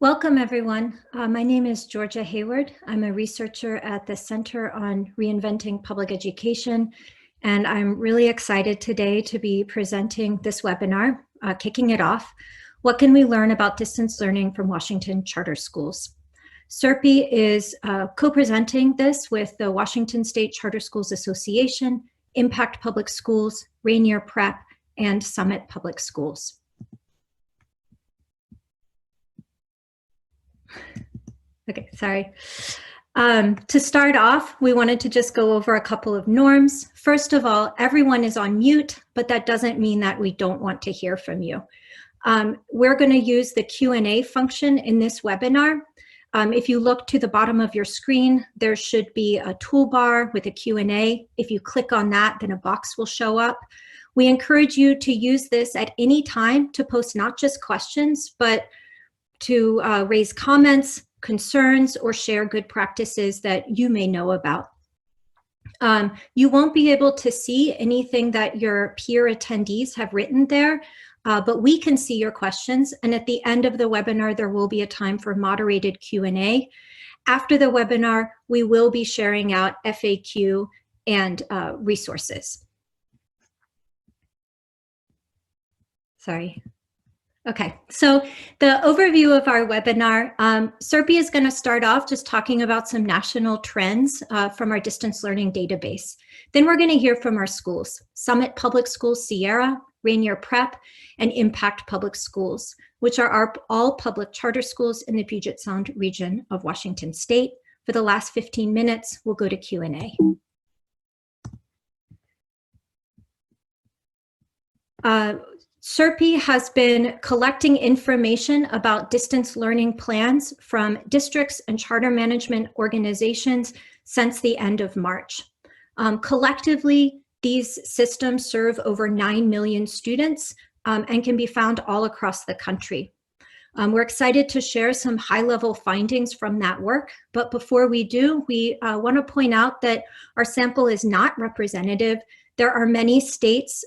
Welcome, everyone. My name is Georgia Hayward. I'm a researcher at the Center on Reinventing Public Education, and I'm really excited today to be presenting this webinar, kicking it off. What can we learn about distance learning from Washington charter schools? CRPE is co-presenting this with the Washington State Charter Schools Association, Impact Public Schools, Rainier Prep, and Summit Public Schools. Okay, sorry. To start off, we wanted to just go over a couple of norms. First of all, everyone is on mute, but that doesn't mean that we don't want to hear from you. We're going to use the Q&A function in this webinar. If you look to the bottom of your screen, there should be a toolbar with a Q&A. If you click on that, then a box will show up. We encourage you to use this at any time to post not just questions, but to raise comments, concerns, or share good practices that you may know about. You won't be able to see anything that your peer attendees have written there, but we can see your questions. And at the end of the webinar, there will be a time for moderated Q&A. After the webinar, we will be sharing out FAQ and resources. Sorry. Okay, so the overview of our webinar, CRPE is going to start off just talking about some national trends from our distance learning database. Then we're going to hear from our schools, Summit Public Schools, Sierra, Rainier Prep, and Impact Public Schools, which are all public charter schools in the Puget Sound region of Washington State. For the last 15 minutes, we'll go to Q&A. CRPE has been collecting information about distance learning plans from districts and charter management organizations since the end of March. Collectively, these systems serve over 9 million students and can be found all across the country. We're excited to share some high-level findings from that work, but before we do, we want to point out that our sample is not representative. There are many states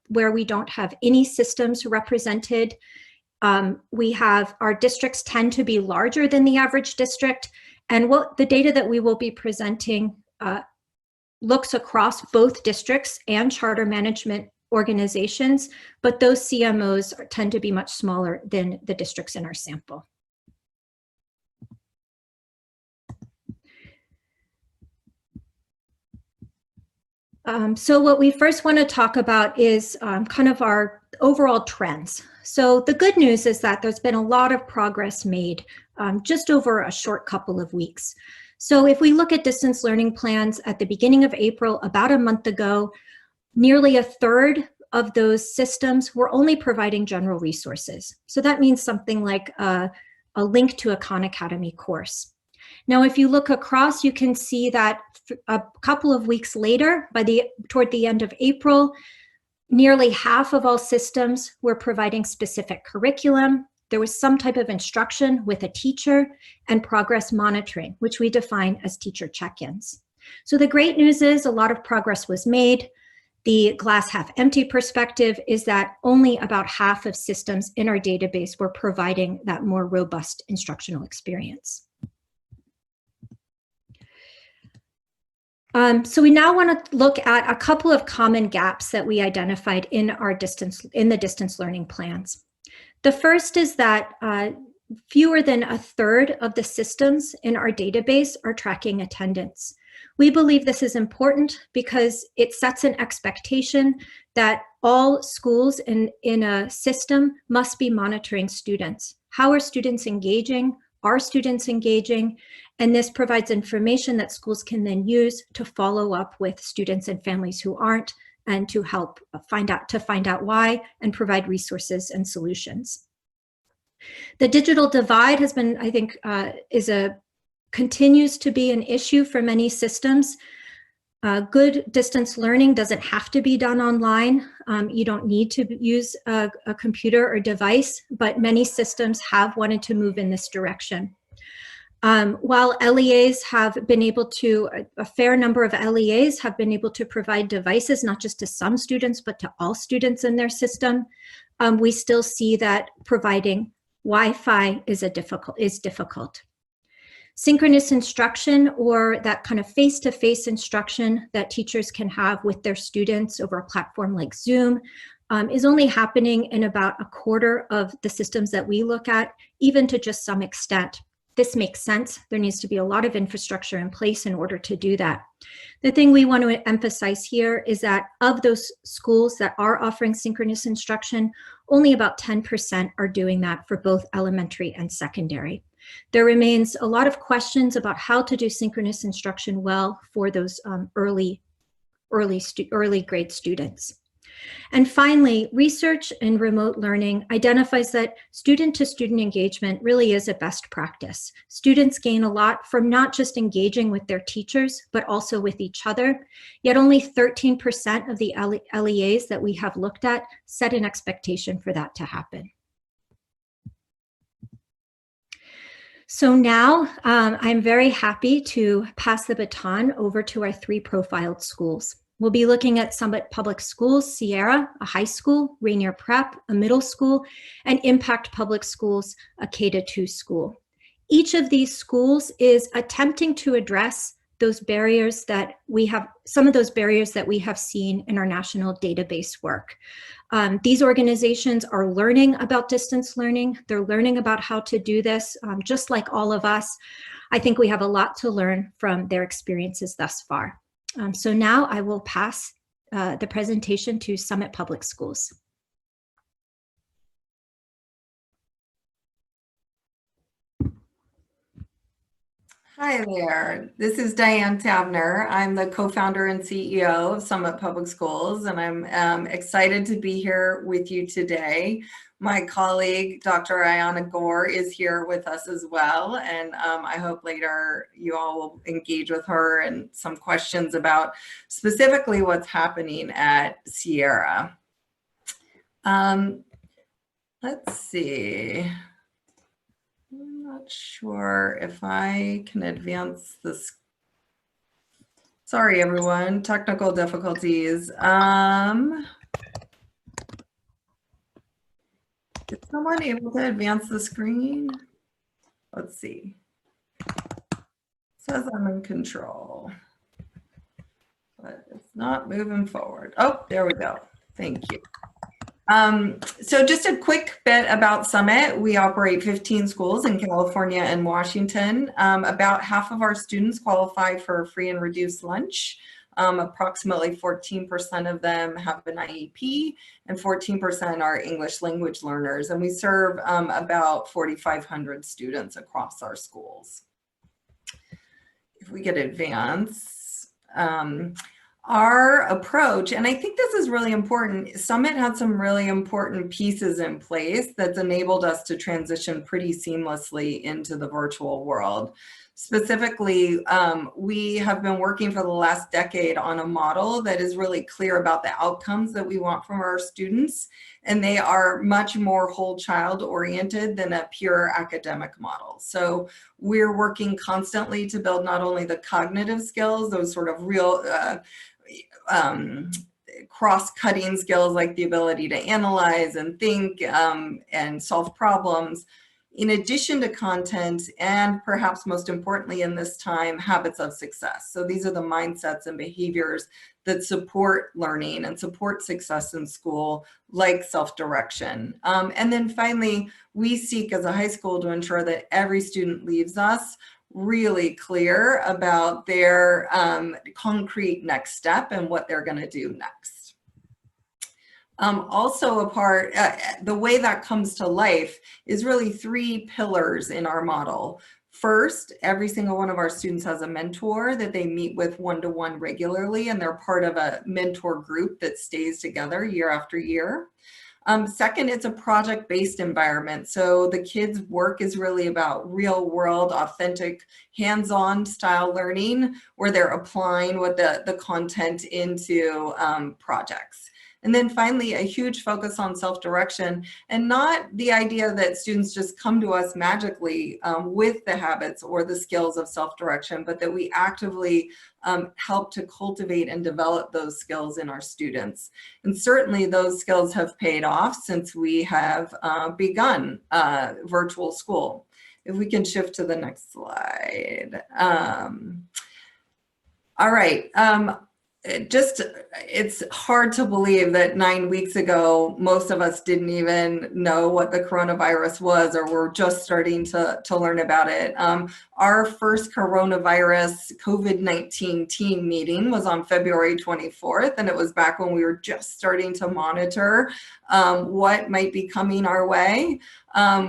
where we don't have any systems represented. Our districts tend to be larger than the average district, and what the data that we will be presenting looks across both districts and charter management organizations, but those CMOs tend to be much smaller than the districts in our sample. So what we first want to talk about is kind of our overall trends. So the good news is that there's been a lot of progress made just over a short couple of weeks. So if we look at distance learning plans at the beginning of April, about a month ago, nearly a third of those systems were only providing general resources. So that means something like a link to a Khan Academy course. Now, if you look across, you can see that a couple of weeks later, toward the end of April, nearly half of all systems were providing specific curriculum. There was some type of instruction with a teacher and progress monitoring, which we define as teacher check-ins. So the great news is a lot of progress was made. The glass half empty perspective is that only about half of systems in our database were providing that more robust instructional experience. So we now want to look at a couple of common gaps that we identified in the distance learning plans. The first is that fewer than a third of the systems in our database are tracking attendance. We believe this is important because it sets an expectation that all schools in a system must be monitoring students. How are students engaging? Are students engaging? And this provides information that schools can then use to follow up with students and families who aren't, and to help find out why and provide resources and solutions. The digital divide has been, I think, continues to be an issue for many systems. Good distance learning doesn't have to be done online. You don't need to use a computer or device, but many systems have wanted to move in this direction. While LEAs have been able to, a fair number of LEAs have been able to provide devices, not just to some students, but to all students in their system, we still see that providing Wi-Fi is difficult. Synchronous instruction, or that kind of face-to-face instruction that teachers can have with their students over a platform like Zoom, is only happening in about a quarter of the systems that we look at, even to just some extent. This makes sense. There needs to be a lot of infrastructure in place in order to do that. The thing we want to emphasize here is that of those schools that are offering synchronous instruction, only about 10% are doing that for both elementary and secondary. There remains a lot of questions about how to do synchronous instruction well for those early grade students. And finally, research in remote learning identifies that student-to-student engagement really is a best practice. Students gain a lot from not just engaging with their teachers, but also with each other. Yet only 13% of the LEAs that we have looked at set an expectation for that to happen. So now I'm very happy to pass the baton over to our 3 profiled schools. We'll be looking at Summit Public Schools, Sierra, a high school, Rainier Prep, a middle school, and Impact Public Schools, a K-2 school. Each of these schools is attempting to address those barriers that we have, some of those barriers that we have seen in our national database work. These organizations are learning about distance learning. They're learning about how to do this, just like all of us. I think we have a lot to learn from their experiences thus far. So now I will pass the presentation to Summit Public Schools. Hi there, this is Diane Tabner. I'm the co-founder and CEO of Summit Public Schools, and I'm excited to be here with you today. My colleague, Dr. Ayana Gore, is here with us as well, and I hope later you all will engage with her and some questions about specifically what's happening at Sierra. Let's see. I'm not sure if I can advance this. Sorry, everyone, technical difficulties. Is someone able to advance the screen? Let's see. It says I'm in control, but it's not moving forward. Oh, there we go. Thank you. So just a quick bit about Summit. We operate 15 schools in California and Washington. About half of our students qualify for free and reduced lunch. Approximately 14% of them have an IEP and 14% are English language learners. And we serve about 4,500 students across our schools. If we could advance. Our approach, and I think this is really important, Summit had some really important pieces in place that's enabled us to transition pretty seamlessly into the virtual world. Specifically, we have been working for the last decade on a model that is really clear about the outcomes that we want from our students, and they are much more whole child oriented than a pure academic model. So we're working constantly to build not only the cognitive skills, those sort of real cross-cutting skills like the ability to analyze and think and solve problems, in addition to content, and perhaps most importantly in this time, habits of success. So these are the mindsets and behaviors that support learning and support success in school, like self-direction. And then finally, we seek as a high school to ensure that every student leaves us really clear about their concrete next step and what they're going to do next. Also a part, the way that comes to life is really 3 pillars in our model. First, every single one of our students has a mentor that they meet with one-to-one regularly, and they're part of a mentor group that stays together year after year. Second, it's a project-based environment. So the kids' work is really about real-world, authentic, hands-on style learning, where they're applying what the content into projects. And then finally, a huge focus on self-direction, and not the idea that students just come to us magically with the habits or the skills of self-direction, but that we actively help to cultivate and develop those skills in our students. And certainly those skills have paid off since we have begun virtual school. If we can shift to the next slide. All right. It's hard to believe that 9 weeks ago, most of us didn't even know what the coronavirus was, or were just starting to learn about it. Our first coronavirus COVID-19 team meeting was on February 24th, and it was back when we were just starting to monitor what might be coming our way.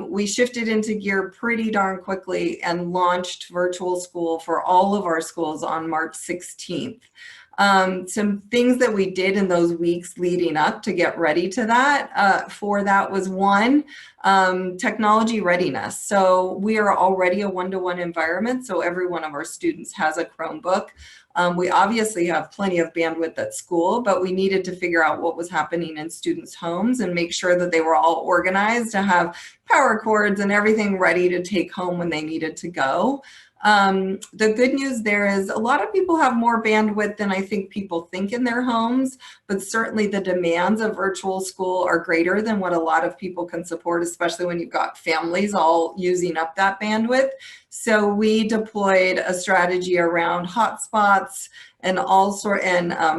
We shifted into gear pretty darn quickly and launched virtual school for all of our schools on March 16th. Some things that we did in those weeks leading up to get ready to that, for that was one, technology readiness. So we are already a one-to-one environment, so every one of our students has a Chromebook. We obviously have plenty of bandwidth at school, but we needed to figure out what was happening in students' homes and make sure that they were all organized to have power cords and everything ready to take home when they needed to go. The good news there is a lot of people have more bandwidth than I think people think in their homes, but certainly the demands of virtual school are greater than what a lot of people can support, especially when you've got families all using up that bandwidth. So we deployed a strategy around hotspots and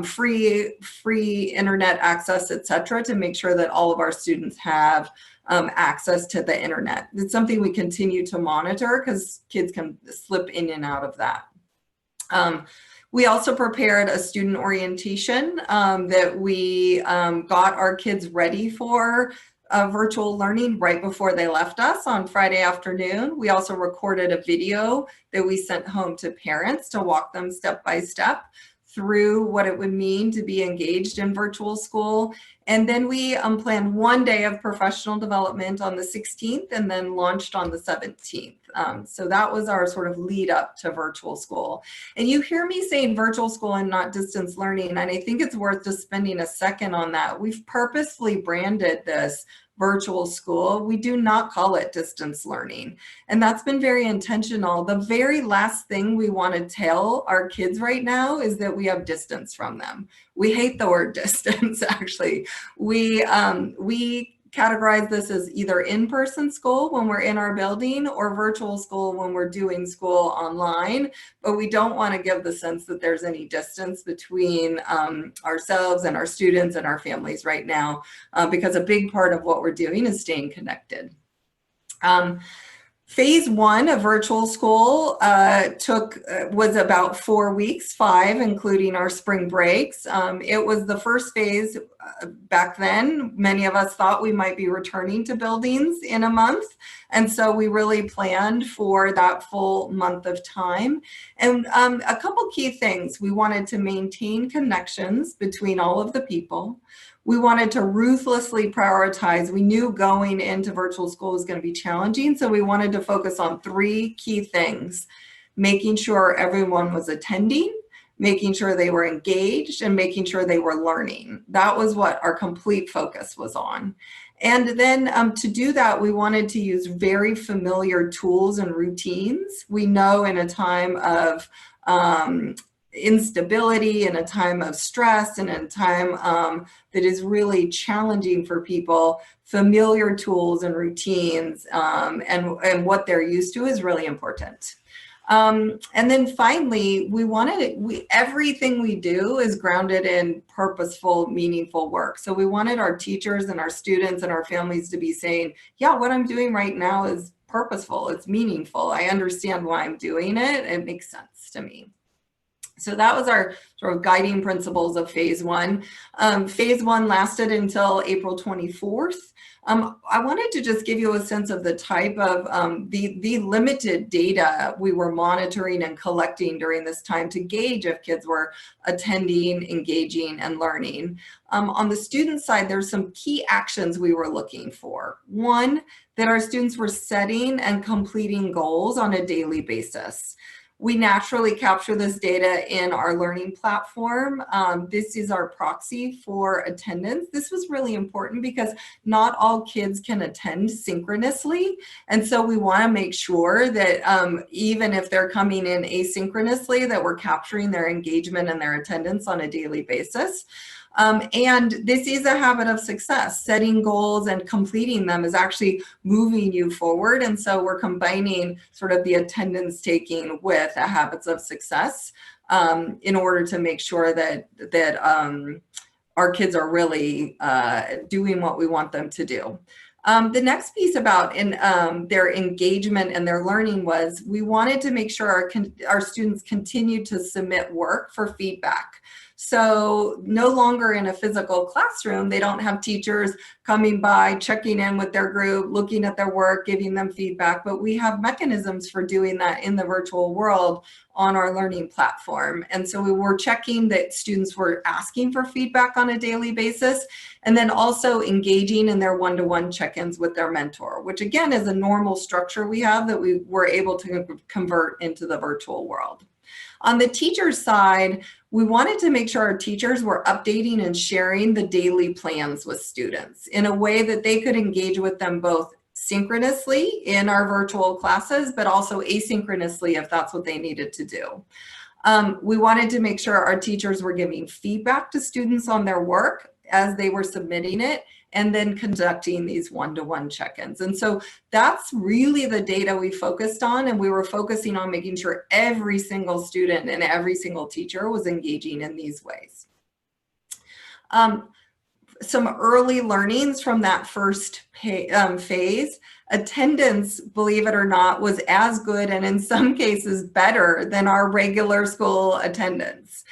free internet access, et cetera, to make sure that all of our students have access to the internet. It's something we continue to monitor because kids can slip in and out of that. We also prepared a student orientation that we got our kids ready for virtual learning right before they left us on Friday afternoon. We also recorded a video that we sent home to parents to walk them step by step through what it would mean to be engaged in virtual school. And then we planned 1 day of professional development on the 16th and then launched on the 17th. So that was our sort of lead up to virtual school. And you hear me saying virtual school and not distance learning, and I think it's worth just spending a second on that. We've purposefully branded this virtual school. We do not call it distance learning. And that's been very intentional. The very last thing we want to tell our kids right now is that we have distance from them. We hate the word distance, actually. We categorize this as either in-person school when we're in our building or virtual school when we're doing school online, but we don't want to give the sense that there's any distance between ourselves and our students and our families right now, because a big part of what we're doing is staying connected. Phase 1 of virtual school was about 4 weeks, 5, including our spring breaks. It was the first phase back then. Many of us thought we might be returning to buildings in a month. And so we really planned for that full month of time. And a couple key things. We wanted to maintain connections between all of the people. We wanted to ruthlessly prioritize. We knew going into virtual school was going to be challenging, so we wanted to focus on 3 key things: making sure everyone was attending, making sure they were engaged, and making sure they were learning. That was what our complete focus was on. And then to do that, we wanted to use very familiar tools and routines. We know in a time of instability, in a time of stress, and in a time that is really challenging for people, familiar tools and routines and what they're used to is really important. And then finally, everything we do is grounded in purposeful, meaningful work. So we wanted our teachers and our students and our families to be saying, yeah, what I'm doing right now is purposeful, it's meaningful. I understand why I'm doing it. It makes sense to me. So that was our sort of guiding principles of phase 1. Phase 1 lasted until April 24th. I wanted to just give you a sense of the type of the limited data we were monitoring and collecting during this time to gauge if kids were attending, engaging, and learning. On the student side, there's some key actions we were looking for. One, that our students were setting and completing goals on a daily basis. We naturally capture this data in our learning platform. This is our proxy for attendance. This was really important because not all kids can attend synchronously. And so we want to make sure that even if they're coming in asynchronously, that we're capturing their engagement and their attendance on a daily basis. And this is a habit of success. Setting goals and completing them is actually moving you forward. And so we're combining sort of the attendance taking with habits of success in order to make sure that our kids are really doing what we want them to do. The next piece about their engagement and their learning was we wanted to make sure our students continued to submit work for feedback. So no longer in a physical classroom, they don't have teachers coming by, checking in with their group, looking at their work, giving them feedback, but we have mechanisms for doing that in the virtual world on our learning platform. And so we were checking that students were asking for feedback on a daily basis, and then also engaging in their one-to-one check-ins with their mentor, which again is a normal structure we have that we were able to convert into the virtual world. On the teacher side, we wanted to make sure our teachers were updating and sharing the daily plans with students in a way that they could engage with them both synchronously in our virtual classes, but also asynchronously if that's what they needed to do. We wanted to make sure our teachers were giving feedback to students on their work as they were submitting it, and then conducting these one-to-one check-ins. And so that's really the data we focused on, and we were focusing on making sure every single student and every single teacher was engaging in these ways. Some early learnings from that first phase, attendance, believe it or not, was as good and in some cases better than our regular school attendance.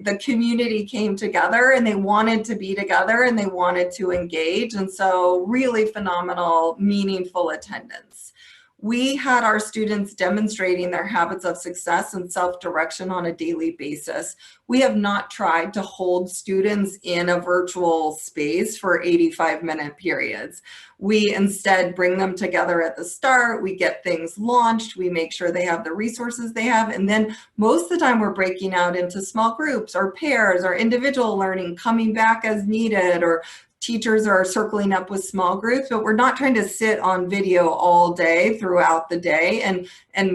The community came together and they wanted to be together and they wanted to engage. And so really phenomenal, meaningful attendance. We had our students demonstrating their habits of success and self-direction on a daily basis. We have not tried to hold students in a virtual space for 85-minute periods. We instead bring them together at the start, we get things launched, we make sure they have the resources they have, and then most of the time we're breaking out into small groups or pairs or individual learning, coming back as needed, or teachers are circling up with small groups, but we're not trying to sit on video all day throughout the day and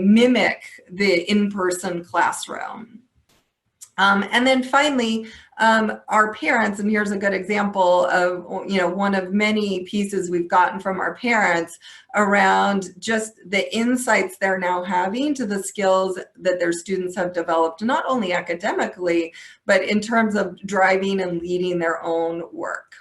mimic the in-person classroom. And then finally, our parents, and here's a good example of one of many pieces we've gotten from our parents around just the insights they're now having to the skills that their students have developed, not only academically, but in terms of driving and leading their own work.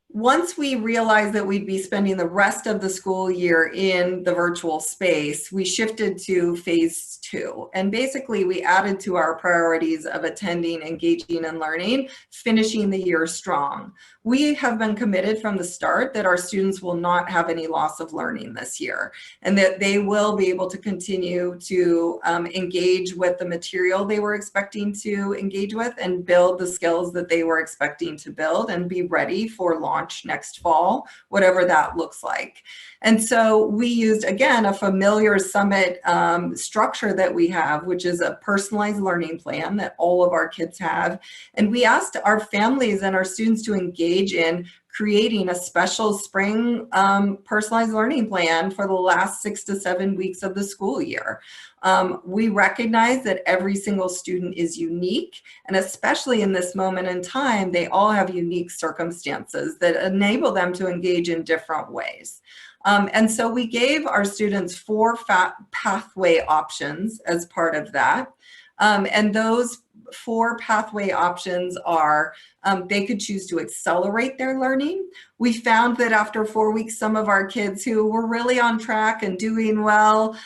Once we realized that we'd be spending the rest of the school year in the virtual space, we shifted to phase 2. And basically we added to our priorities of attending, engaging, and learning, finishing the year strong. We have been committed from the start that our students will not have any loss of learning this year, and that they will be able to continue to engage with the material they were expecting to engage with and build the skills that they were expecting to build and be ready for launch next fall, whatever that looks like. And so we used, again, a familiar summit structure that we have, which is a personalized learning plan that all of our kids have. And we asked our families and our students to engage in creating a special spring personalized learning plan for the last 6 to 7 weeks of the school year. We recognize that every single student is unique, and especially in this moment in time, they all have unique circumstances that enable them to engage in different ways. And so we gave our students 4 pathway options as part of that. And those 4 pathway options are, they could choose to accelerate their learning. We found that after 4 weeks, some of our kids who were really on track and doing well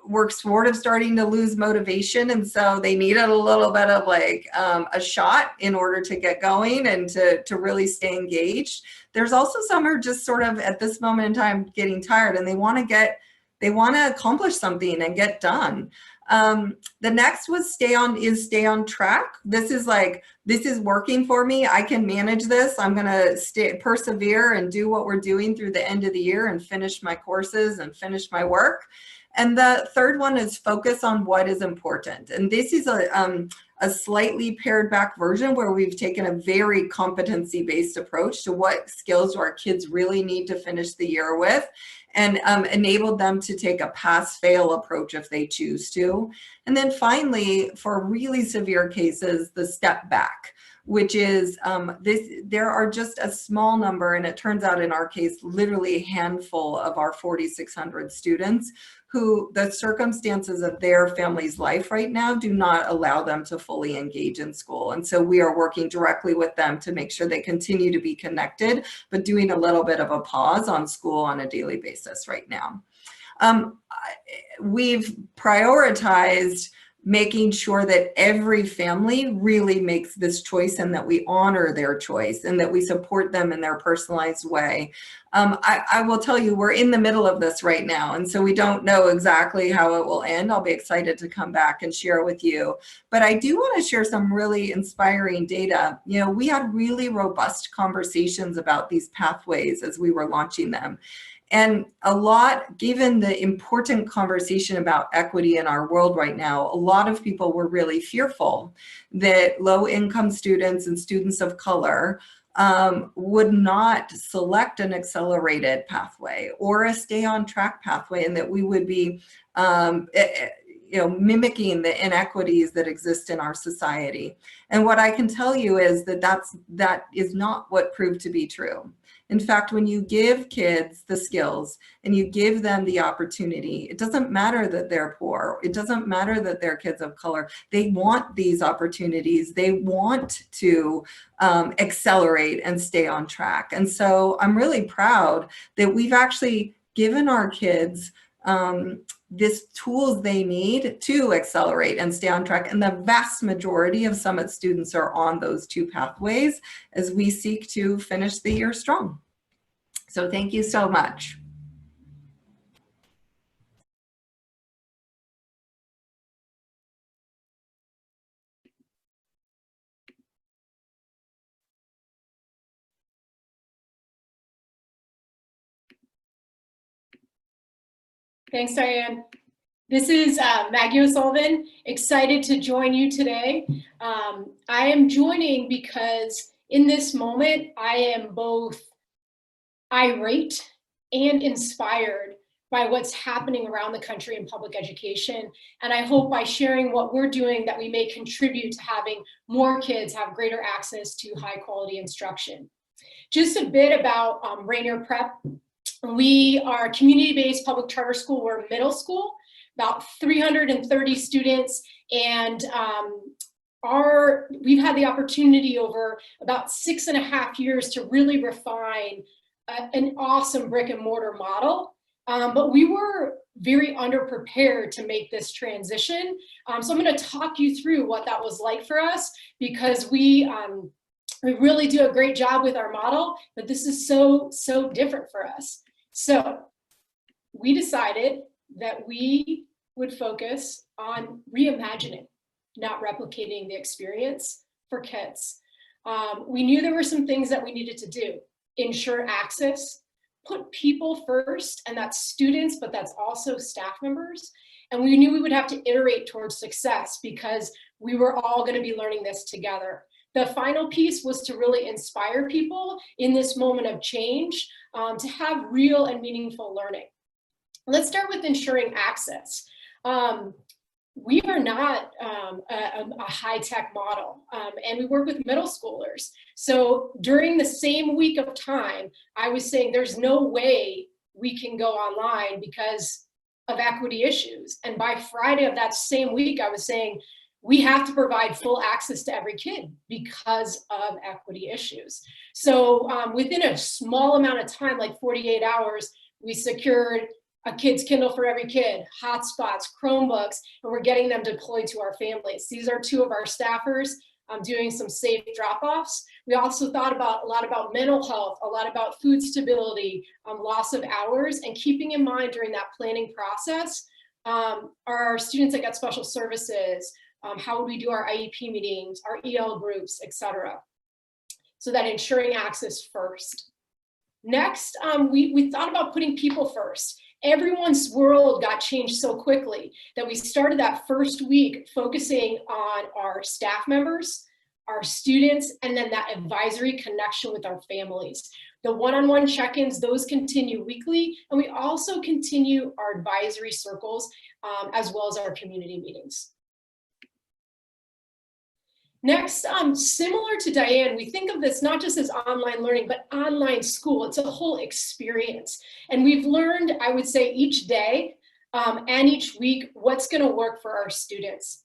were sort of starting to lose motivation. And so they needed a little bit of like a shot in order to get going and to really stay engaged. There's also some who are just sort of at this moment in time getting tired and they want to get they want to accomplish something and get done. The next was stay on track. This is working for me. I can manage this. I'm going to persevere and do what we're doing through the end of the year and finish my courses and finish my work. And the third one is focus on what is important. And this is a slightly pared back version where we've taken a very competency-based approach to what skills do our kids really need to finish the year with, and enabled them to take a pass-fail approach if they choose to. And then finally, for really severe cases, the step back, which is there are just a small number, and it turns out in our case, literally a handful of our 4,600 students who the circumstances of their family's life right now do not allow them to fully engage in school. And so we are working directly with them to make sure they continue to be connected, but doing a little bit of a pause on school on a daily basis right now. We've prioritized making sure that every family really makes this choice and that we honor their choice and that we support them in their personalized way. I will tell you, we're in the middle of this right now, and so we don't know exactly how it will end. I'll be excited to come back and share with you. But I do want to share some really inspiring data. You know, we had really robust conversations about these pathways as we were launching them. And a lot, given the important conversation about equity in our world right now, a lot of people were really fearful that low-income students and students of color would not select an accelerated pathway or a stay-on-track pathway, and that we would be mimicking the inequities that exist in our society. And what I can tell you is that that is not what proved to be true. In fact, when you give kids the skills and you give them the opportunity, it doesn't matter that they're poor. It doesn't matter that they're kids of color. They want these opportunities. They want to accelerate and stay on track. And so I'm really proud that we've actually given our kids these tools they need to accelerate and stay on track. And the vast majority of Summit students are on those two pathways as we seek to finish the year strong. So thank you so much. Thanks, Diane. This is Maggie O'Sullivan, excited to join you today. I am joining because in this moment, I am both irate and inspired by what's happening around the country in public education. And I hope by sharing what we're doing that we may contribute to having more kids have greater access to high quality instruction. Just a bit about Rainier Prep. We are a community-based public charter school. We're a middle school, about 330 students, and we've had the opportunity over about 6.5 years to really refine an awesome brick and mortar model. But we were very underprepared to make this transition. So I'm going to talk you through what that was like for us, because we really do a great job with our model, but this is so different for us. So we decided that we would focus on reimagining, not replicating the experience for kids. We knew there were some things that we needed to do. Ensure access, put people first, and that's students, but that's also staff members. And we knew we would have to iterate towards success because we were all going to be learning this together. The final piece was to really inspire people in this moment of change to have real and meaningful learning. Let's start with ensuring access. We are not a high-tech model, and we work with middle schoolers. So during the same week of time, I was saying there's no way we can go online because of equity issues. And by Friday of that same week, I was saying we have to provide full access to every kid because of equity issues. So within a small amount of time, like 48 hours, we secured a kid's Kindle for every kid, hotspots, Chromebooks, and we're getting them deployed to our families. These are two of our staffers doing some safe drop-offs. We also thought a lot about mental health, a lot about food stability, loss of hours, and keeping in mind during that planning process, our students that get special services, how would we do our IEP meetings, our EL groups, etc. So that ensuring access first. Next, we thought about putting people first. Everyone's world got changed so quickly that we started that first week focusing on our staff members, our students, and then that advisory connection with our families. The one-on-one check-ins, those continue weekly, and we also continue our advisory circles as well as our community meetings. Next, similar to Diane, we think of this not just as online learning, but online school. It's a whole experience. And we've learned, I would say, each day and each week, what's going to work for our students.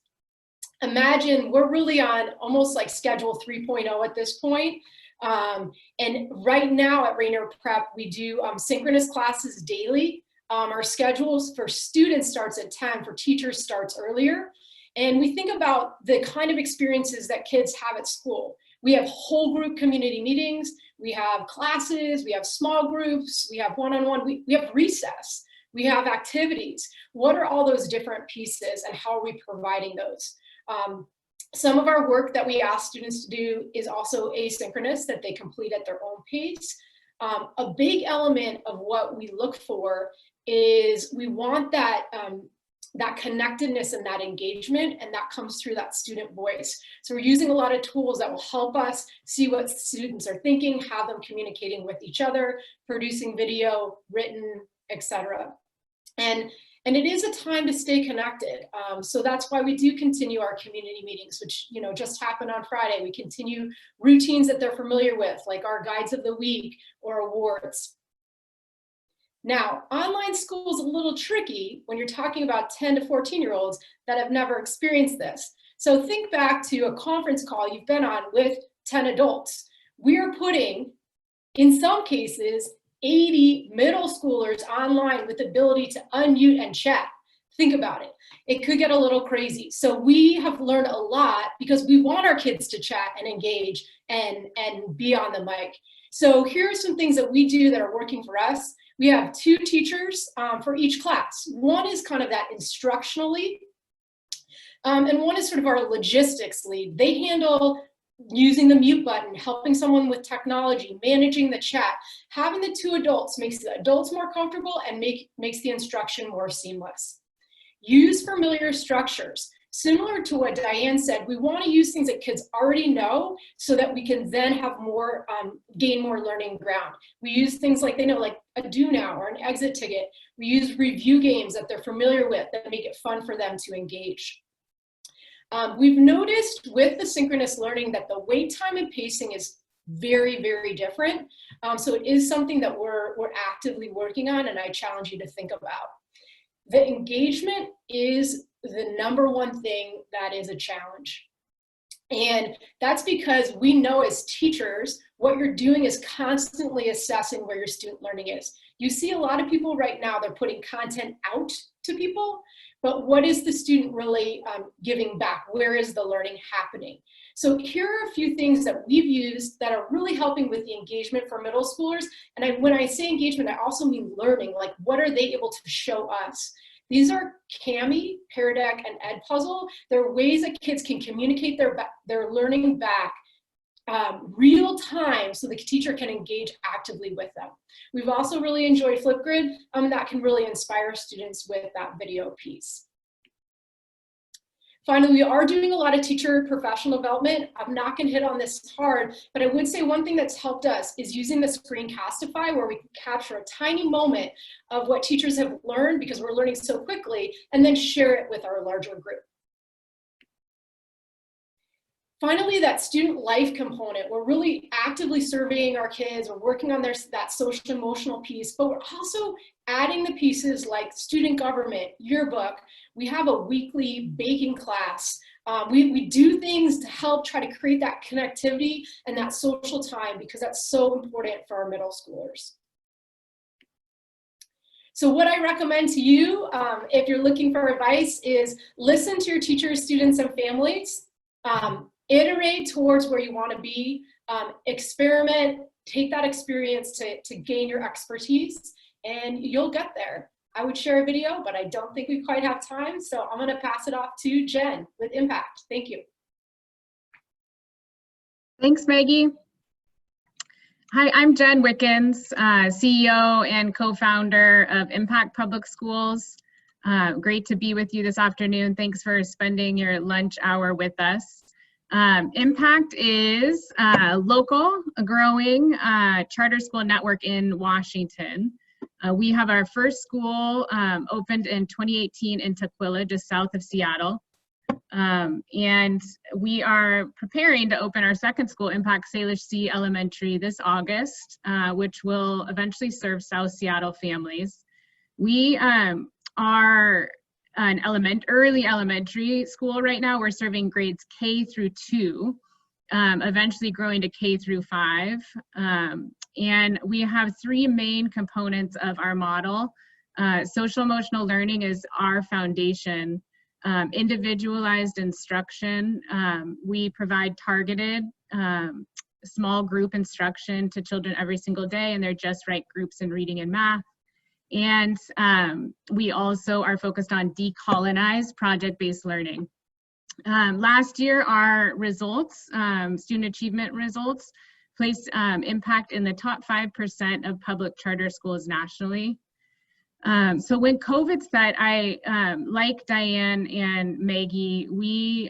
Imagine we're really on almost like schedule 3.0 at this point. And right now at Rainier Prep, we do synchronous classes daily. Our schedules for students starts at 10, for teachers starts earlier. And we think about the kind of experiences that kids have at school. We have whole group community meetings, we have classes, we have small groups, we have one-on-one, we have recess, we have activities. What are all those different pieces and how are we providing those? Some of our work that we ask students to do is also asynchronous, that they complete at their own pace. A big element of what we look for is we want that that connectedness and that engagement, and that comes through that student voice. So we're using a lot of tools that will help us see what students are thinking, have them communicating with each other, producing video, written, etc. And it is a time to stay connected. So that's why we do continue our community meetings, which just happened on Friday. We continue routines that they're familiar with, like our guides of the week or awards. Now, online school is a little tricky when you're talking about 10 to 14-year-olds that have never experienced this. So think back to a conference call you've been on with 10 adults. We are putting, in some cases, 80 middle schoolers online with the ability to unmute and chat. Think about it. It could get a little crazy. So we have learned a lot because we want our kids to chat and engage and be on the mic. So here are some things that we do that are working for us. We have 2 teachers for each class. One is kind of that instructional lead, and one is sort of our logistics lead. They handle using the mute button, helping someone with technology, managing the chat. Having the 2 adults makes the adults more comfortable and makes the instruction more seamless. Use familiar structures. Similar to what Diane said, we want to use things that kids already know so that we can then have more, gain more learning ground. We use things like they know, like a do now or an exit ticket. We use review games that they're familiar with that make it fun for them to engage. We've noticed with the synchronous learning that the wait time and pacing is very, very different. So it is something that we're actively working on, and I challenge you to think about. The engagement is the #1 thing that is a challenge. And that's because we know as teachers, what you're doing is constantly assessing where your student learning is. You see a lot of people right now, they're putting content out to people, but what is the student really giving back? Where is the learning happening? So here are a few things that we've used that are really helping with the engagement for middle schoolers. And when I say engagement, I also mean learning, like what are they able to show us? These are Kami, Pear Deck, and Edpuzzle. They're ways that kids can communicate their learning back real time so the teacher can engage actively with them. We've also really enjoyed Flipgrid that can really inspire students with that video piece. Finally, we are doing a lot of teacher professional development. I'm not going to hit on this hard, but I would say one thing that's helped us is using the Screencastify, where we can capture a tiny moment of what teachers have learned because we're learning so quickly, and then share it with our larger group. Finally, that student life component, we're really actively surveying our kids, we're working on that social emotional piece, but we're also adding the pieces like student government, yearbook. We have a weekly baking class. We do things to help try to create that connectivity and that social time because that's so important for our middle schoolers. So what I recommend to you, if you're looking for advice, is listen to your teachers, students, and families. Iterate towards where you want to be. Experiment, take that experience to gain your expertise, and you'll get there. I would share a video, but I don't think we quite have time, so I'm going to pass it off to Jen with Impact. Thank you. Thanks, Maggie. Hi, I'm Jen Wickens, CEO and co-founder of Impact Public Schools. Great to be with you this afternoon. Thanks for spending your lunch hour with us. Impact is a local, growing charter school network in Washington. We have our first school opened in 2018 in Tukwila, just south of Seattle. And we are preparing to open our second school, Impact Salish C Elementary, this August, which will eventually serve South Seattle families. We are an early elementary school right now. We're serving grades K through 2, eventually growing to K through 5. And we have 3 main components of our model. Social emotional learning is our foundation. Individualized instruction. We provide targeted small group instruction to children every single day, and they're just right groups in reading and math. And we also are focused on decolonized project-based learning. Last year, our results, student achievement results, placed Impact in the top 5% of public charter schools nationally. So when COVID set, I, like Diane and Maggie, we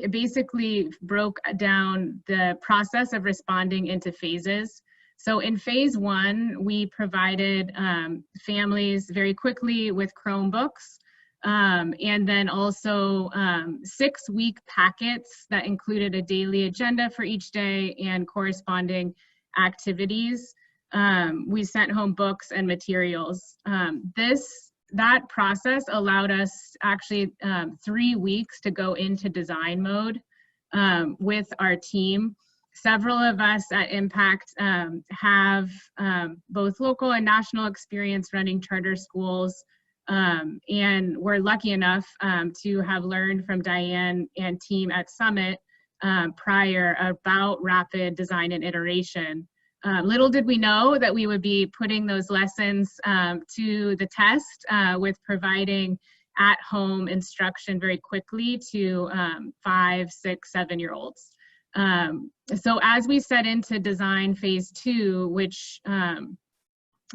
basically broke down the process of responding into phases. So in phase 1, we provided families very quickly with Chromebooks, and then also 6-week packets that included a daily agenda for each day and corresponding activities. We sent home books and materials. That process allowed us actually 3 weeks to go into design mode with our team. Several of us at Impact have both local and national experience running charter schools, and we're lucky enough to have learned from Diane and team at Summit prior about rapid design and iteration. Little did we know that we would be putting those lessons to the test with providing at-home instruction very quickly to 5, 6, 7-year-olds. So as we set into design phase 2, which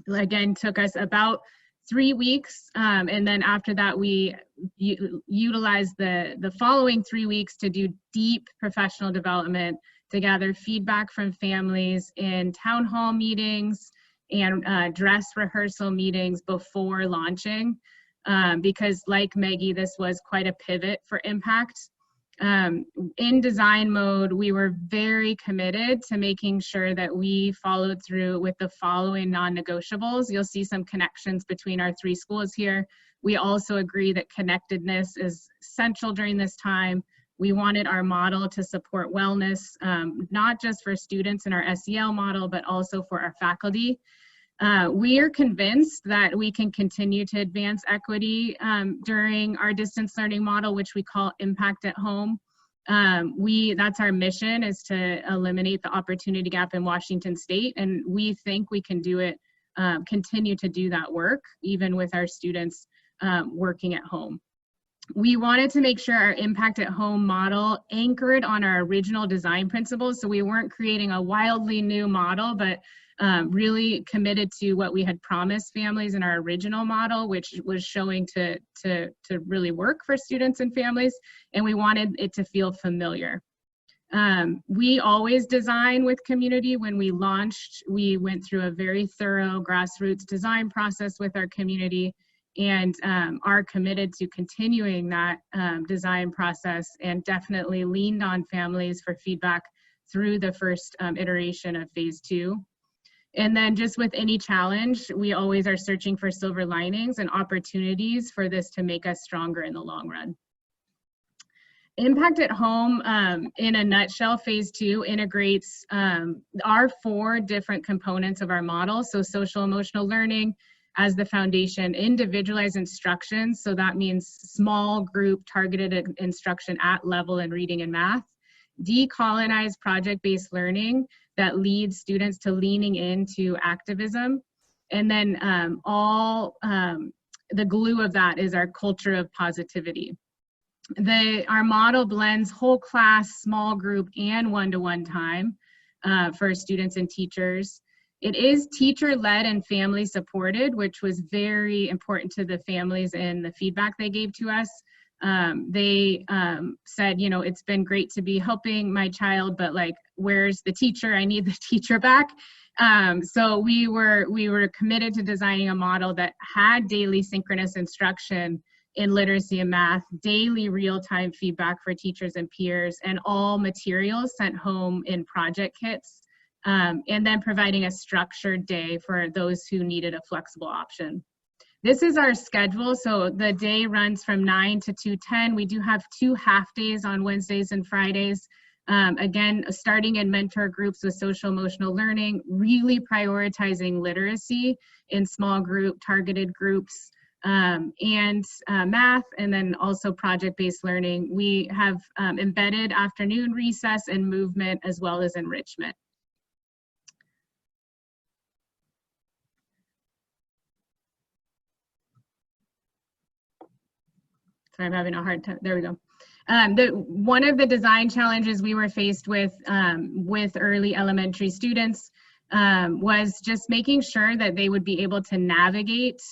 again took us about 3 weeks, and then after that we utilized the following 3 weeks to do deep professional development, to gather feedback from families in town hall meetings and dress rehearsal meetings before launching, because like Maggie, this was quite a pivot for Impact. In design mode, we were very committed to making sure that we followed through with the following non-negotiables. You'll see some connections between our 3 schools here. We also agree that connectedness is essential during this time. We wanted our model to support wellness, not just for students in our SEL model, but also for our faculty. We are convinced that we can continue to advance equity during our distance learning model, which we call Impact at Home. That's our mission, is to eliminate the opportunity gap in Washington State, and we think we can do it, continue to do that work, even with our students working at home. We wanted to make sure our Impact at Home model anchored on our original design principles, so we weren't creating a wildly new model, but really committed to what we had promised families in our original model, which was showing to really work for students and families, and we wanted it to feel familiar. We always design with community. When we launched, we went through a very thorough grassroots design process with our community, and are committed to continuing that design process, and definitely leaned on families for feedback through the first iteration of phase 2. And then just with any challenge, we always are searching for silver linings and opportunities for this to make us stronger in the long run. Impact at Home, in a nutshell, phase 2 integrates our 4 different components of our model. So social emotional learning as the foundation, individualized instruction. So that means small group targeted instruction at level in reading and math. decolonize project-based learning that leads students to leaning into activism. And then the glue of that is our culture of positivity. Our model blends whole class, small group, and one-to-one time for students and teachers. It is teacher-led and family-supported, which was very important to the families and the feedback they gave to us. They said, you know, it's been great to be helping my child, but like, where's the teacher? I need the teacher back. So we were committed to designing a model that had daily synchronous instruction in literacy and math, daily real-time feedback for teachers and peers, and all materials sent home in project kits, and then providing a structured day for those who needed a flexible option. This is our schedule. So the day runs from 9 to 2:10. We do have 2 half days on Wednesdays and Fridays. Again, starting in mentor groups with social emotional learning, really prioritizing literacy in small group, targeted groups, and math, and then also project-based learning. We have embedded afternoon recess and movement, as well as enrichment. Sorry, I'm having a hard time. There we go. One of the design challenges we were faced with early elementary students was just making sure that they would be able to navigate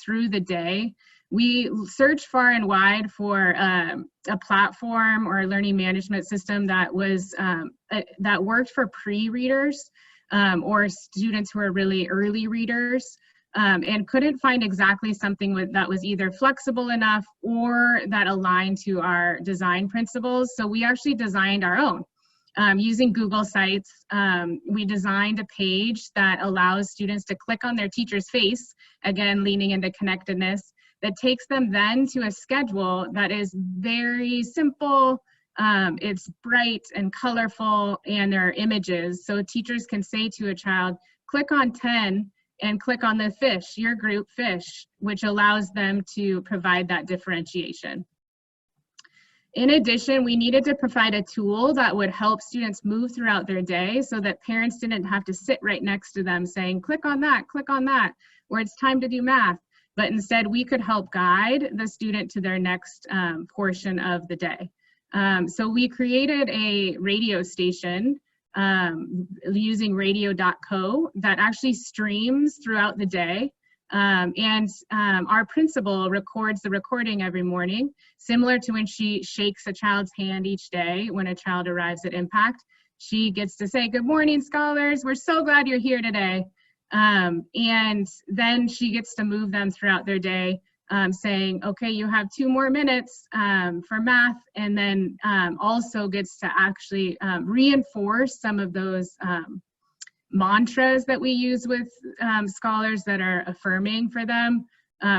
through the day. We searched far and wide for a platform or a learning management system that was that worked for pre-readers or students who are really early readers. And couldn't find exactly something that was either flexible enough or that aligned to our design principles. So we actually designed our own. Using Google Sites, we designed a page that allows students to click on their teacher's face, again, leaning into connectedness, that takes them then to a schedule that is very simple. It's bright and colorful, and there are images. So teachers can say to a child, click on 10, and click on the fish, your group fish, which allows them to provide that differentiation. In addition, we needed to provide a tool that would help students move throughout their day so that parents didn't have to sit right next to them saying, click on that, or it's time to do math. But instead, we could help guide the student to their next portion of the day. So we created a radio station using radio.co that actually streams throughout the day. Our principal records the recording every morning, similar to when she shakes a child's hand each day when a child arrives at Impact. She gets to say, good morning, scholars. We're so glad you're here today. And then she gets to move them throughout their day, saying, okay, you have 2 more minutes for math, and then also gets to actually reinforce some of those mantras that we use with scholars that are affirming for them,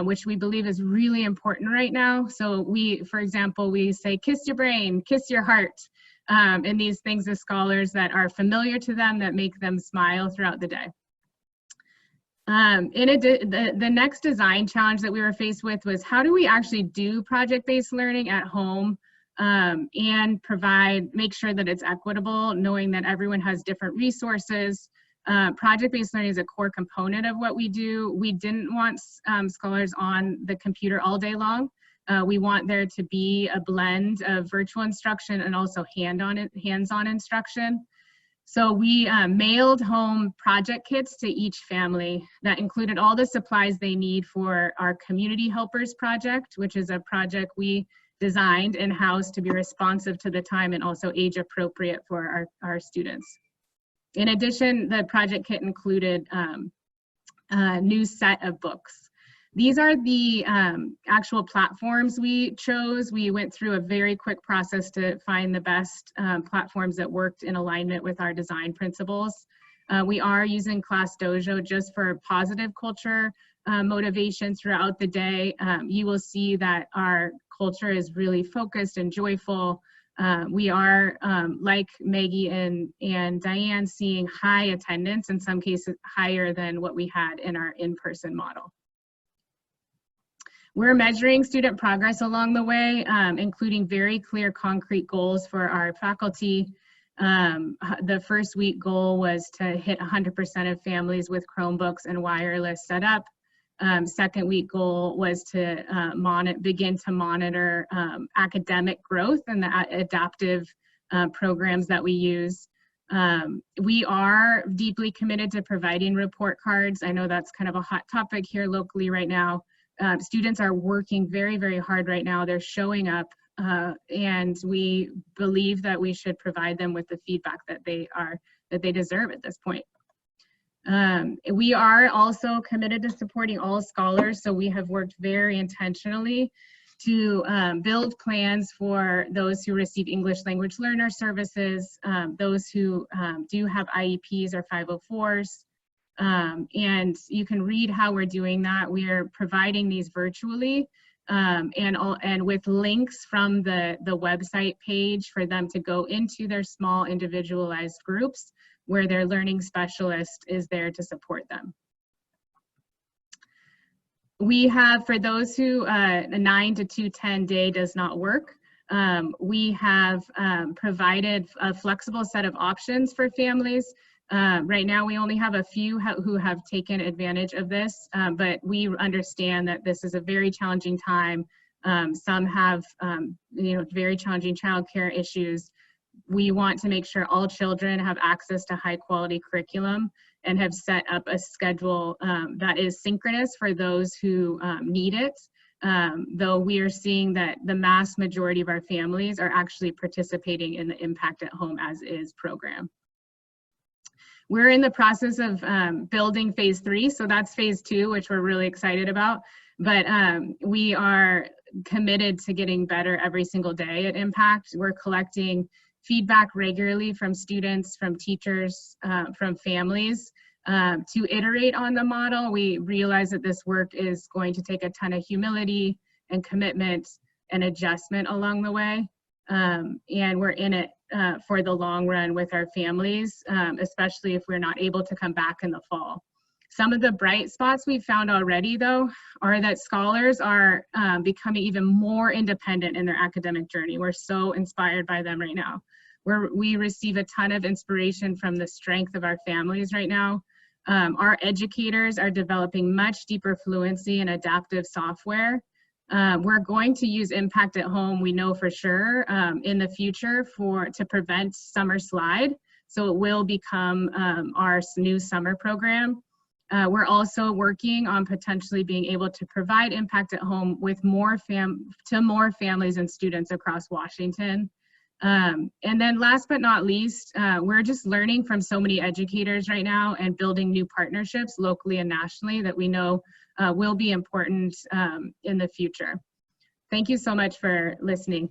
which we believe is really important right now. So for example, we say, kiss your brain, kiss your heart, and these things of scholars that are familiar to them that make them smile throughout the day. The next design challenge that we were faced with was, how do we actually do project-based learning at home and make sure that it's equitable, knowing that everyone has different resources. Project-based learning is a core component of what we do. We didn't want scholars on the computer all day long. We want there to be a blend of virtual instruction and also hands-on instruction. So we mailed home project kits to each family that included all the supplies they need for our Community Helpers project, which is a project we designed in-house to be responsive to the time and also age appropriate for our students. In addition, the project kit included a new set of books. These are the actual platforms we chose. We went through a very quick process to find the best platforms that worked in alignment with our design principles. We are using Class Dojo just for positive culture motivation throughout the day. You will see that our culture is really focused and joyful. We are, like Maggie and Diane, seeing high attendance, in some cases higher than what we had in our in-person model. We're measuring student progress along the way, including very clear concrete goals for our faculty. The first week goal was to hit 100% of families with Chromebooks and wireless setup. Second week goal was to begin to monitor academic growth and the adaptive programs that we use. We are deeply committed to providing report cards. I know that's kind of a hot topic here locally right now. Students are working very, very hard right now. They're showing up, and we believe that we should provide them with the feedback that they deserve at this point. We are also committed to supporting all scholars, so we have worked very intentionally to build plans for those who receive English language learner services, those who do have IEPs or 504s, and you can read how we're doing that. We are providing these virtually and with links from the website page for them to go into their small individualized groups where their learning specialist is there to support them. We have, for those who a 9 to 210 day does not work, we have provided a flexible set of options for families. Right now, we only have a few who have taken advantage of this, but we understand that this is a very challenging time. Some have, very challenging childcare issues. We want to make sure all children have access to high quality curriculum and have set up a schedule that is synchronous for those who need it, though we are seeing that the mass majority of our families are actually participating in the Impact at Home as is program. We're in the process of building phase 3, so that's phase 2, which we're really excited about, but we are committed to getting better every single day at Impact. We're collecting feedback regularly from students, from teachers, from families to iterate on the model. We realize that this work is going to take a ton of humility and commitment and adjustment along the way. And we're in it for the long run with our families, especially if we're not able to come back in the fall. Some of the bright spots we've found already, though, are that scholars are becoming even more independent in their academic journey. We're so inspired by them right now. We receive a ton of inspiration from the strength of our families right now. Our educators are developing much deeper fluency in adaptive software. We're going to use Impact at Home, we know for sure, in the future to prevent summer slide. So it will become our new summer program. We're also working on potentially being able to provide Impact at Home with to more families and students across Washington. And then last but not least, we're just learning from so many educators right now and building new partnerships locally and nationally that we know will be important in the future. Thank you so much for listening.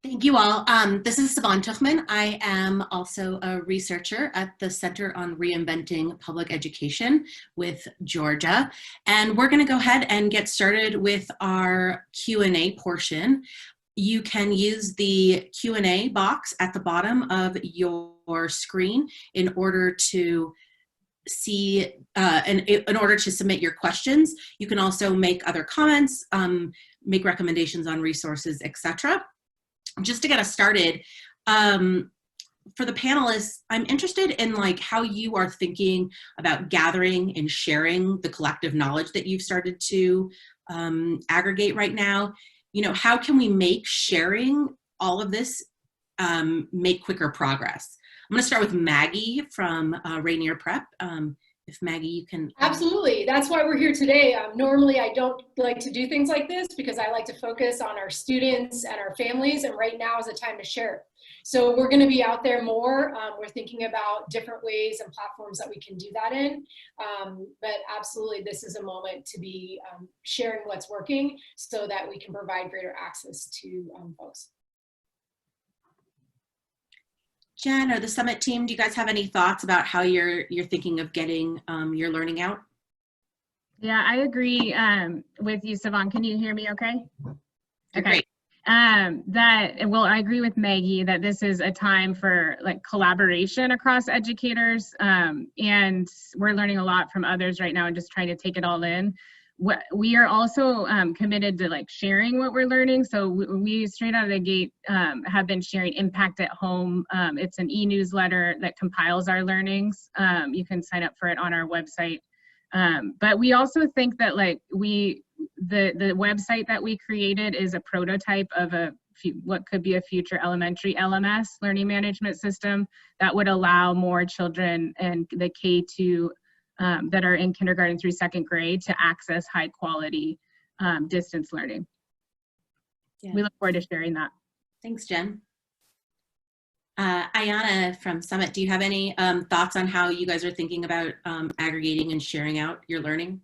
Thank you all. This is Siobhan Tuchman. I am also a researcher at the Center on Reinventing Public Education with Georgia. And we're going to go ahead and get started with our Q&A portion. You can use the Q&A box at the bottom of your screen in order to see, in order to submit your questions. You can also make other comments, make recommendations on resources, etc. Just to get us started, for the panelists, I'm interested in how you are thinking about gathering and sharing the collective knowledge that you've started to aggregate right now. How can we make sharing all of this make quicker progress? I'm going to start with Maggie from Rainier Prep. If Maggie, you can. Absolutely. That's why we're here today. Normally, I don't like to do things like this because I like to focus on our students and our families. And right now is a time to share. So we're going to be out there more. We're thinking about different ways and platforms that we can do that in. But absolutely, this is a moment to be sharing what's working so that we can provide greater access to folks. Jen or the Summit team, do you guys have any thoughts about how you're thinking of getting your learning out? Yeah, I agree with you, Siobhan. Can you hear me okay? Okay. Great. Well, I agree with Maggie that this is a time for like collaboration across educators, and we're learning a lot from others right now and just trying to take it all in. We are also committed to like sharing what we're learning. So we straight out of the gate have been sharing Impact at Home. It's an e-newsletter that compiles our learnings. You can sign up for it on our website. But we also think that like the website that we created is a prototype of what could be a future elementary LMS, learning management system, that would allow more children and the K-2 that are in kindergarten through second grade to access high quality distance learning. Yeah. We look forward to sharing that. Thanks, Jen. Ayana from Summit, do you have any thoughts on how you guys are thinking about aggregating and sharing out your learning?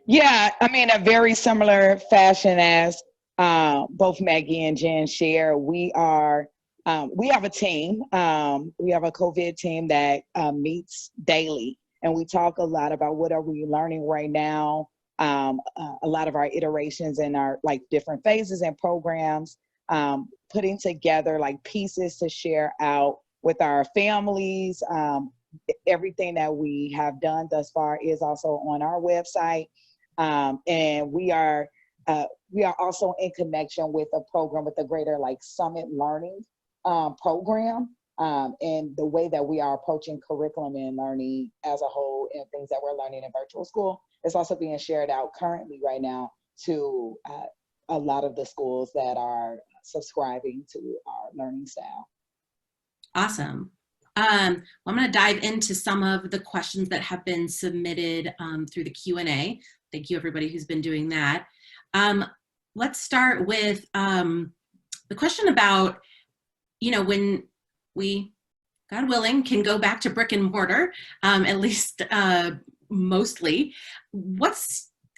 Yeah, I mean, a very similar fashion as both Maggie and Jen share. We have a team. We have a COVID team that meets daily, and we talk a lot about what are we learning right now. A lot of our iterations in our like different phases and programs, putting together like pieces to share out with our families. Everything that we have done thus far is also on our website. And we are also in connection with a program with the Greater like Summit Learning program, and the way that we are approaching curriculum and learning as a whole and things that we're learning in virtual school is also being shared out currently right now to a lot of the schools that are subscribing to our learning style. Awesome. I'm going to dive into some of the questions that have been submitted through the Q&A. Thank you, everybody who's been doing that. Let's start with the question about, when we, God willing, can go back to brick and mortar, at least mostly.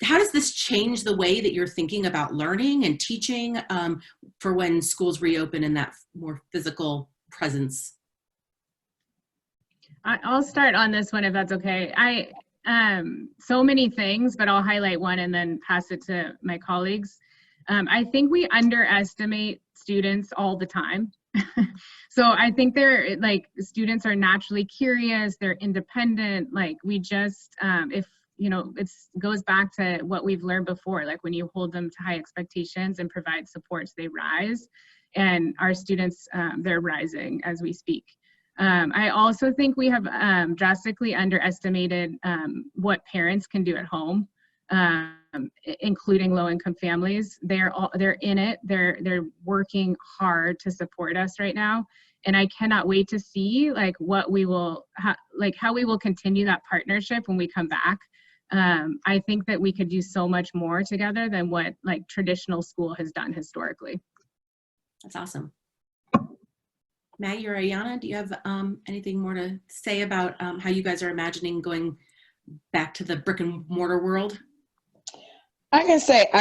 How does this change the way that you're thinking about learning and teaching for when schools reopen in that more physical presence? I'll start on this one if that's okay. So many things, but I'll highlight one and then pass it to my colleagues. I think we underestimate students all the time. So I think they're like, students are naturally curious, they're independent. Like we just, if, it goes back to what we've learned before, like when you hold them to high expectations and provide supports, they rise. And our students, they're rising as we speak. I also think we have drastically underestimated what parents can do at home, including low-income families. They're in it. They're working hard to support us right now, and I cannot wait to see like what we will how we will continue that partnership when we come back. I think that we could do so much more together than what like traditional school has done historically. That's awesome. Maggie or Ayana, do you have anything more to say about how you guys are imagining going back to the brick and mortar world? I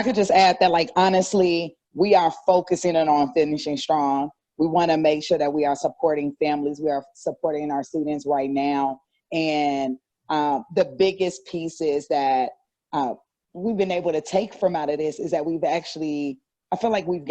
could just add that, like, honestly, we are focusing on finishing strong. We want to make sure that we are supporting families. We are supporting our students right now. And the biggest pieces that we've been able to take from out of this is that we've actually, I feel like we've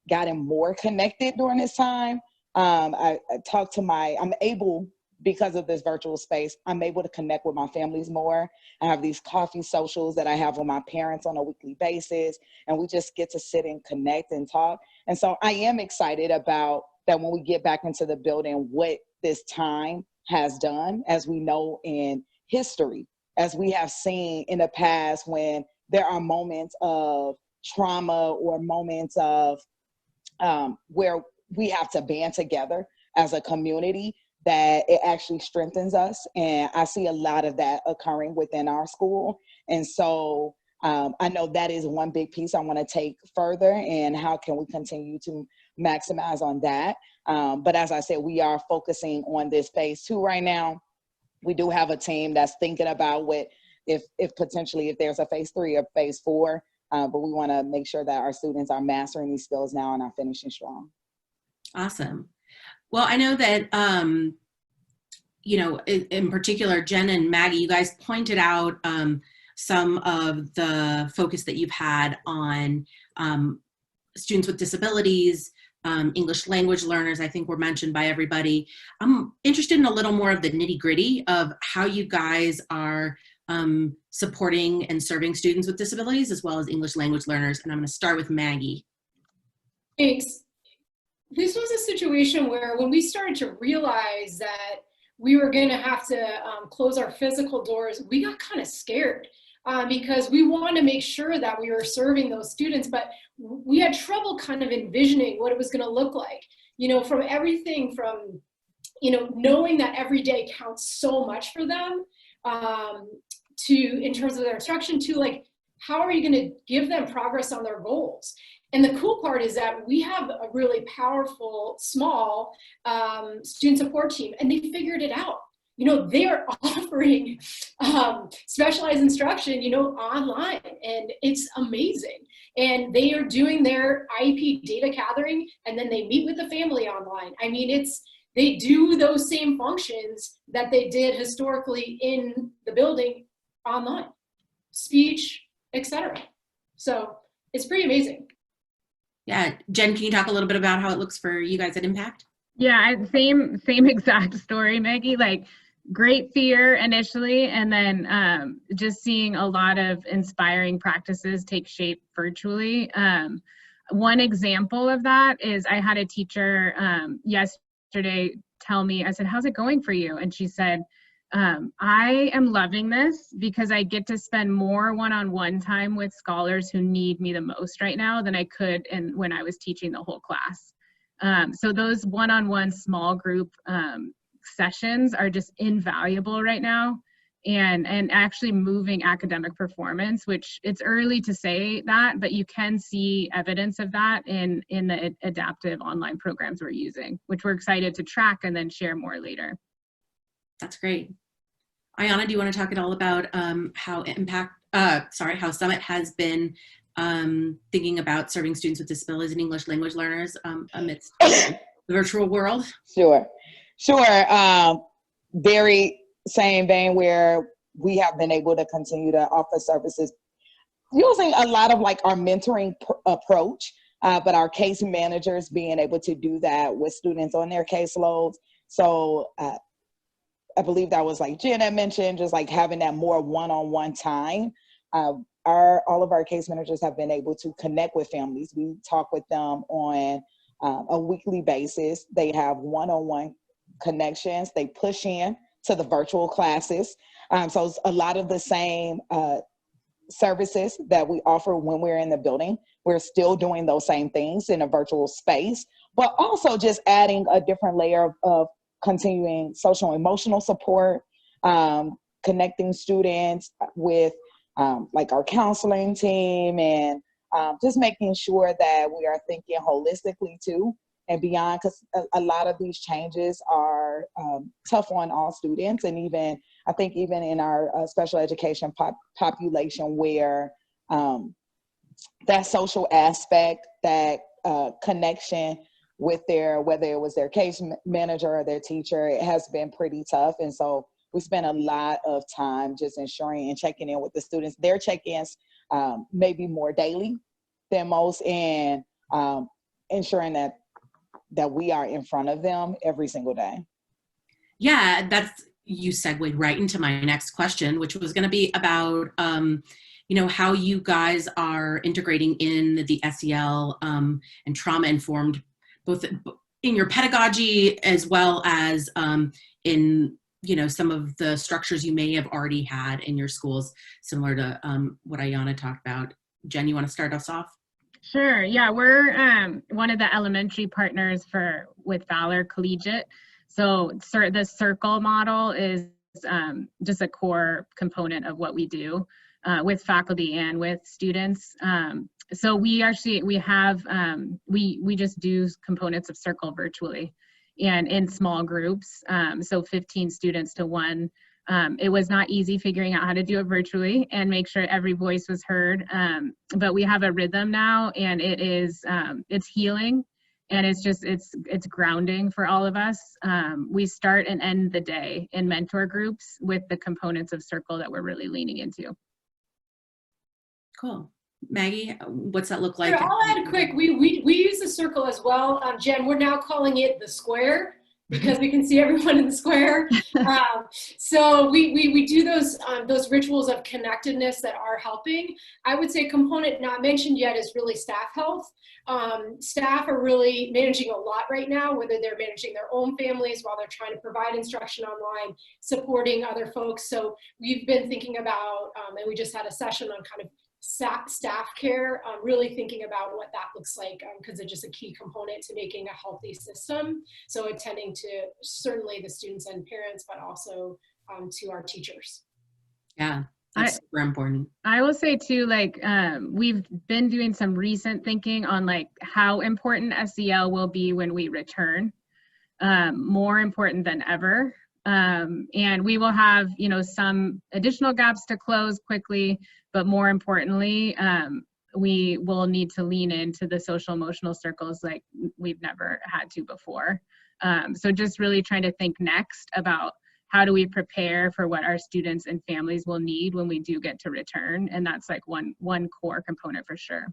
gotten more connected during this time. I talk to I'm able, because of this virtual space, I'm able to connect with my families more. I have these coffee socials that I have with my parents on a weekly basis, and we just get to sit and connect and talk. And so I am excited about that when we get back into the building, what this time has done, as we know in history, as we have seen in the past when there are moments of trauma or moments of where we have to band together as a community, that it actually strengthens us. And I see a lot of that occurring within our school. And so I know that is one big piece I want to take further, and how can we continue to maximize on that. But as I said, we are focusing on this phase 2 right now. We do have a team that's thinking about if potentially if there's a phase 3 or phase 4, but we want to make sure that our students are mastering these skills now and are finishing strong. Awesome. Well, I know that, in particular, Jen and Maggie, you guys pointed out some of the focus that you've had on students with disabilities, English language learners, I think were mentioned by everybody. I'm interested in a little more of the nitty-gritty of how you guys are supporting and serving students with disabilities as well as English language learners. And I'm going to start with Maggie. Thanks. This was a situation where when we started to realize that we were going to have to close our physical doors, we got kind of scared because we wanted to make sure that we were serving those students, but we had trouble kind of envisioning what it was going to look like. You know, from everything from, you know, knowing that every day counts so much for them, to in terms of their instruction, to like, how are you going to give them progress on their goals? And the cool part is that we have a really powerful, small student support team, and they figured it out. You know, they are offering specialized instruction, you know, online, and it's amazing. And they are doing their IEP data gathering, and then they meet with the family online. I mean, they do those same functions that they did historically in the building online, speech, etc. So it's pretty amazing. Yeah, Jen, can you talk a little bit about how it looks for you guys at Impact? Yeah, same exact story, Maggie. Like, great fear initially, and then just seeing a lot of inspiring practices take shape virtually. One example of that is I had a teacher yesterday tell me, I said, "How's it going for you?" And she said, I am loving this because I get to spend more one-on-one time with scholars who need me the most right now than I could when I was teaching the whole class. So those one-on-one small group sessions are just invaluable right now, and actually moving academic performance, which it's early to say that, but you can see evidence of that in the adaptive online programs we're using, which we're excited to track and then share more later. That's great. Ayana, do you want to talk at all about how Summit has been thinking about serving students with disabilities and English language learners amidst the virtual world? Sure. Very same vein where we have been able to continue to offer services using a lot of like our mentoring approach, but our case managers being able to do that with students on their caseloads. So I believe that was like Jen had mentioned, just like having that more one-on-one time. All of our case managers have been able to connect with families. We talk with them on a weekly basis. They have one-on-one connections. They push in to the virtual classes. So it's a lot of the same services that we offer when we're in the building. We're still doing those same things in a virtual space, but also just adding a different layer of continuing social emotional support, connecting students with like our counseling team, and just making sure that we are thinking holistically too and beyond, because a lot of these changes are tough on all students, and even I think even in our special education population where that social aspect, that connection with whether it was their case manager or their teacher, it has been pretty tough. And so we spend a lot of time just ensuring and checking in with the students. Their check-ins maybe more daily than most, and ensuring that we are in front of them every single day. Yeah, you segued right into my next question, which was going to be about how you guys are integrating in the SEL and trauma-informed, both in your pedagogy as well as in some of the structures you may have already had in your schools, similar to what Ayana talked about. Jen, you want to start us off? Sure. Yeah, we're one of the elementary partners with Valor Collegiate. So the circle model is just a core component of what we do with faculty and with students. So we just do components of circle virtually and in small groups. So 15 students to one. It was not easy figuring out how to do it virtually and make sure every voice was heard. But we have a rhythm now, and it's healing, and it's grounding for all of us. We start and end the day in mentor groups with the components of circle that we're really leaning into. Cool. Maggie, what's that look like? Sure, I'll add quick. We use the circle as well. Jen, we're now calling it the square because we can see everyone in the square. So we do those rituals of connectedness that are helping. I would say a component not mentioned yet is really staff health. Staff are really managing a lot right now, whether they're managing their own families while they're trying to provide instruction online, supporting other folks. So we've been thinking about, and we just had a session on kind of staff care, really thinking about what that looks like, because it's just a key component to making a healthy system. So attending to certainly the students and parents, but also to our teachers. Yeah, that's super important. I will say too, like, we've been doing some recent thinking on like how important SEL will be when we return, more important than ever. And we will have, you know, some additional gaps to close quickly, but more importantly, we will need to lean into the social emotional circles like we've never had to before. So just really trying to think next about how do we prepare for what our students and families will need when we do get to return. And that's like one core component for sure.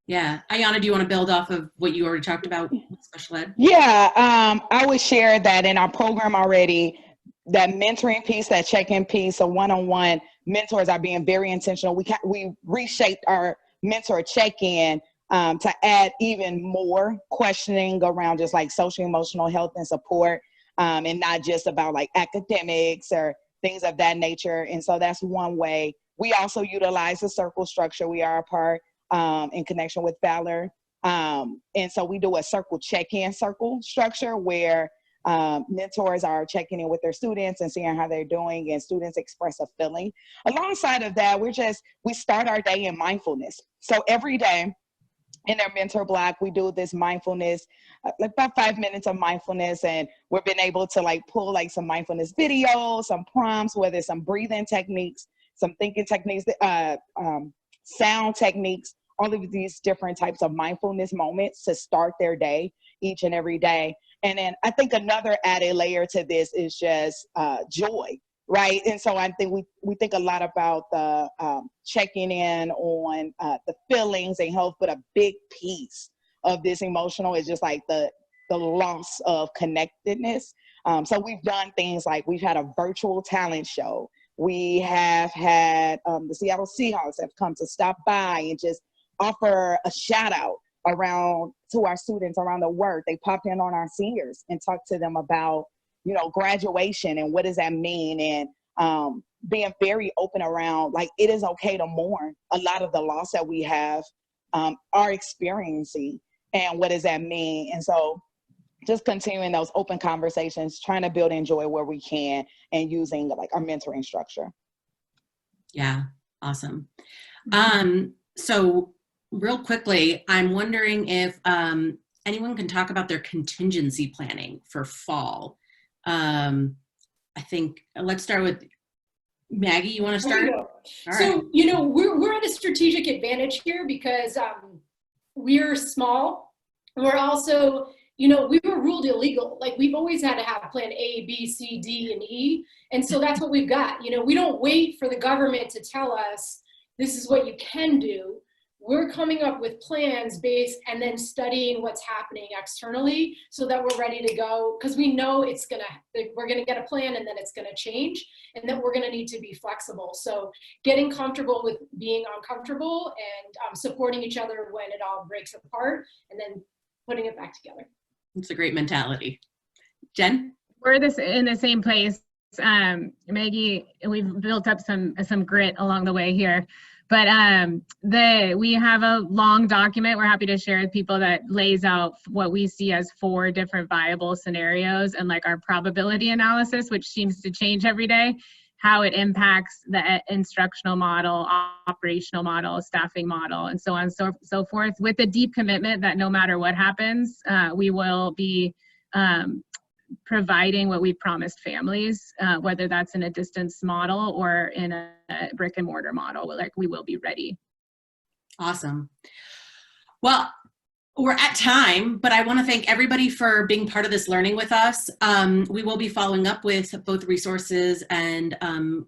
Yeah. Ayana, do you want to build off of what you already talked about with special ed? Yeah, I would share that in our program already, that mentoring piece, that check-in piece, so one-on-one mentors are being very intentional. We reshaped our mentor check-in to add even more questioning around just like social emotional health and support, and not just about like academics or things of that nature. And so that's one way. We also utilize the circle structure. We are a part in connection with Valor. And so we do a circle check-in circle structure where mentors are checking in with their students and seeing how they're doing, and students express a feeling. Alongside of that, we start our day in mindfulness. So every day in our mentor block, we do this mindfulness, like about 5 minutes of mindfulness, and we've been able to like pull like some mindfulness videos, some prompts, whether it's some breathing techniques, some thinking techniques, sound techniques, all of these different types of mindfulness moments to start their day each and every day. And then I think another added layer to this is just joy, right? And so I think we think a lot about the checking in on the feelings and health, but a big piece of this emotional is just like the loss of connectedness. So we've done things like we've had a virtual talent show. We have had the Seattle Seahawks have come to stop by and just offer a shout out around to our students around the work. They popped in on our seniors and talked to them about, you know, graduation and what does that mean, and being very open around like it is okay to mourn a lot of the loss that we have are experiencing, and what does that mean. And so just continuing those open conversations, trying to build in joy where we can, and using like our mentoring structure. Yeah, awesome. So real quickly, I'm wondering if anyone can talk about their contingency planning for fall. I think let's start with Maggie. You want to start? All right. You know, we're at a strategic advantage here because we're small. We're also, you know, we were ruled illegal. Like we've always had to have plan A, B, C, D, and E. And so that's what we've got. You know, we don't wait for the government to tell us this is what you can do. We're coming up with plans based and then studying what's happening externally so that we're ready to go, because we know we're gonna get a plan and then it's gonna change, and that we're gonna need to be flexible. So getting comfortable with being uncomfortable and supporting each other when it all breaks apart, and then putting it back together. It's a great mentality. Jen? We're in the same place. Maggie, we've built up some grit along the way here. But we have a long document we're happy to share with people that lays out what we see as 4 different viable scenarios and like our probability analysis, which seems to change every day, how it impacts the instructional model, operational model, staffing model, and so on and so forth, with a deep commitment that no matter what happens, we will be providing what we promised families, whether that's in a distance model or in a brick and mortar model, like we will be ready. Awesome. Well, we're at time, but I want to thank everybody for being part of this learning with us. We will be following up with both resources and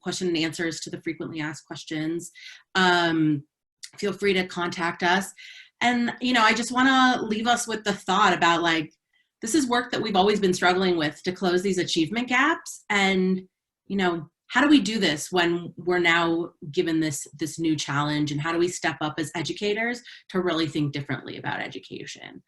question and answers to the frequently asked questions. feel free to contact us. And, you know, I just want to leave us with the thought about, like, this is work that we've always been struggling with to close these achievement gaps. And, you know, how do we do this when we're now given this new challenge? And how do we step up as educators to really think differently about education?